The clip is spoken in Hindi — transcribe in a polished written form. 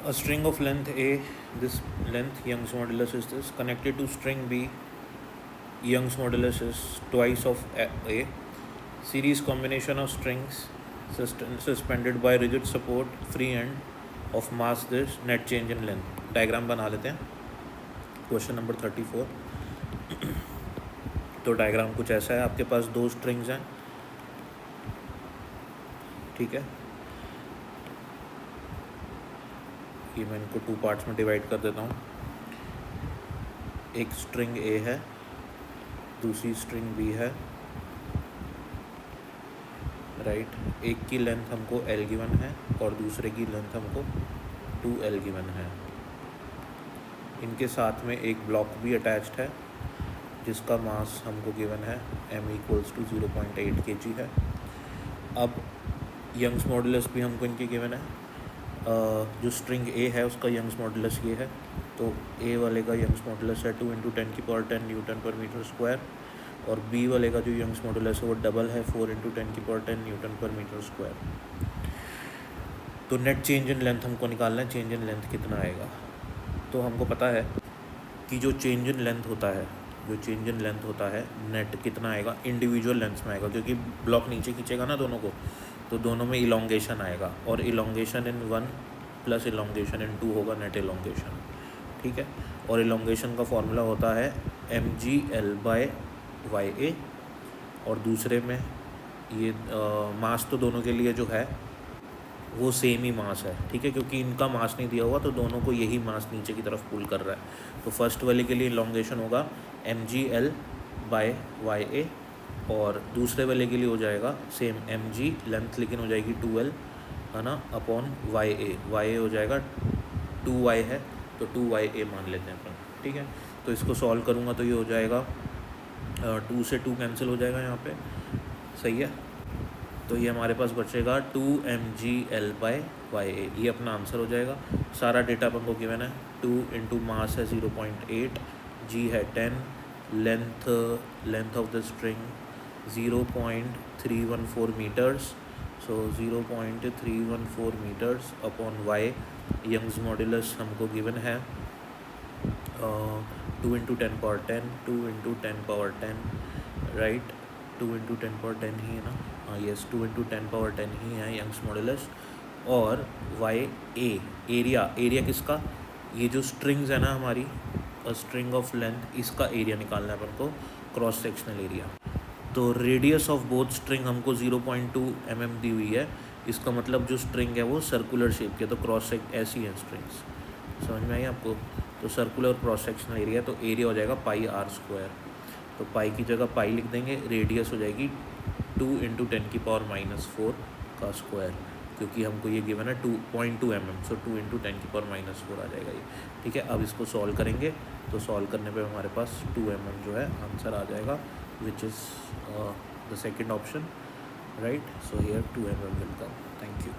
A string of length A, this length Young's modulus is this, connected to string B, Young's modulus is twice of A. Series combination of strings suspended by rigid support, free end of mass this, net change in length. Diagram बना लेते हैं. Question number 34. तो डायग्राम कुछ ऐसा है. आपके पास दो स्ट्रिंग्स हैं, ठीक है. ये मैं इनको टू पार्ट्स में डिवाइड कर देता हूँ. एक स्ट्रिंग ए है, दूसरी स्ट्रिंग बी है, राइट. एक की लेंथ हमको एल गिवन है और दूसरे की लेंथ हमको 2l गिवन है. इनके साथ में एक ब्लॉक भी अटैच्ड है जिसका मास हमको गिवन है m = 0.8 kg है. अब यंग्स मॉडुलस भी हमको इनके गिवन है. जो स्ट्रिंग ए है उसका यंग्स मॉडुलस ये है, तो ए वाले का यंग्स मॉडुलस है 2 × 10⁻10 Nm/m², और बी वाले का जो यंग्स मॉडुलस है वो डबल है 4 × 10⁻10 Nm/m². तो नेट चेंज इन लेंथ हमको निकालना है. चेंज इन लेंथ कितना आएगा? तो हमको पता है कि जो चेंज इन लेंथ होता है नेट कितना आएगा, इंडिविजुअल लेंथ्स में आएगा, क्योंकि ब्लॉक नीचे खींचेगा ना दोनों को, तो दोनों में इलोंगेशन आएगा, और इलोंगेशन इन 1 प्लस इलोंगेशन इन 2 होगा नेट इलोंगेशन, ठीक है. और इलोंगेशन का फॉर्मूला होता है mgl/ya, और दूसरे में ये मास तो दोनों के लिए जो है वो सेम ही मास है, ठीक है, क्योंकि इनका मास नहीं दिया हुआ तो दोनों को यही मास नीचे की तरफ पुल कर रहा है. तो फर्स्ट वाले के लिए इलोंगेशन होगा mgl/ya, और दूसरे वाले के लिए हो जाएगा सेम mg, लेंथ लेकिन हो जाएगी 2l, है ना, अपॉन ya हो जाएगा 2y है, तो 2ya मान लेते हैं अपन, ठीक है. तो इसको सॉल्व करूँगा तो ये हो जाएगा 2 से 2 कैंसिल हो जाएगा यहाँ पे, सही है. तो ये हमारे पास बचेगा 2mgl/ya, ये अपना आंसर हो जाएगा. सारा डेटा अपन को गिवन है. 2 × मास है 0.8, g है 10, length of the string 0.314 metres, सो 0.314 मीटर्स अपॉन y. यंग्स मॉडुलस हमको गिवन है 2 × 10⁻10, 2 × 10⁻10, राइट. 2 × 10⁻10 ही है ना, हाँ यस, 2 × 10⁻10 ही है यंग्स मॉडुलस. और एरिया किसका, ये जो स्ट्रिंग्स है ना हमारी, स्ट्रिंग ऑफ लेंथ, इसका एरिया निकालना है अपन को, क्रॉस सेक्शनल एरिया. तो रेडियस ऑफ बोथ स्ट्रिंग हमको 0.2 mm दी हुई है. इसका मतलब जो स्ट्रिंग है वो सर्कुलर शेप के, तो क्रॉस ऐसी है स्ट्रिंग्स, समझ में आई आपको. तो सर्कुलर क्रॉस सेक्शनल एरिया, तो एरिया हो जाएगा πr². तो पाई की जगह पाई लिख देंगे. रेडियस हो जाएगी 2 × 10⁻⁴ का स्क्वायर, क्योंकि हमको ये गिवन है 2.2 mm, सो 2 × 10⁻⁴ आ जाएगा ये, ठीक है. अब इसको सॉल्व करेंगे, तो सॉल्व करने पे हमारे पास 2 mm जो है आंसर आ जाएगा, which is the second option, right. So here 2 mm will come. Thank you.